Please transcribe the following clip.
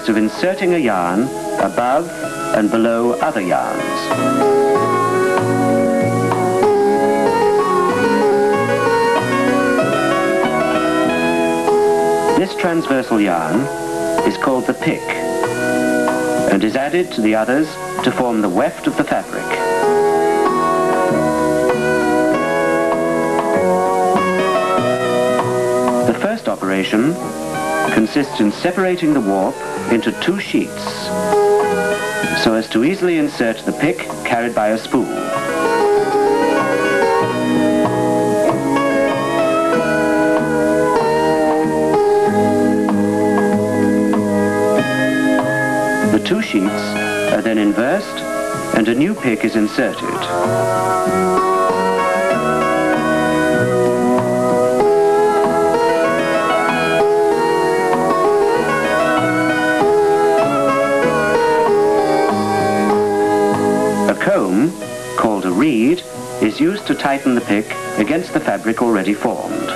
consists of inserting a yarn above and below other yarns. This transversal yarn is called the pick and is added to the others to form the weft of the fabric. The first operation consists in separating the warp into two sheets so as to easily insert the pick carried by a spool. The two sheets are then inversed and a new pick is inserted. A comb, called a reed, is used to tighten the pick against the fabric already formed.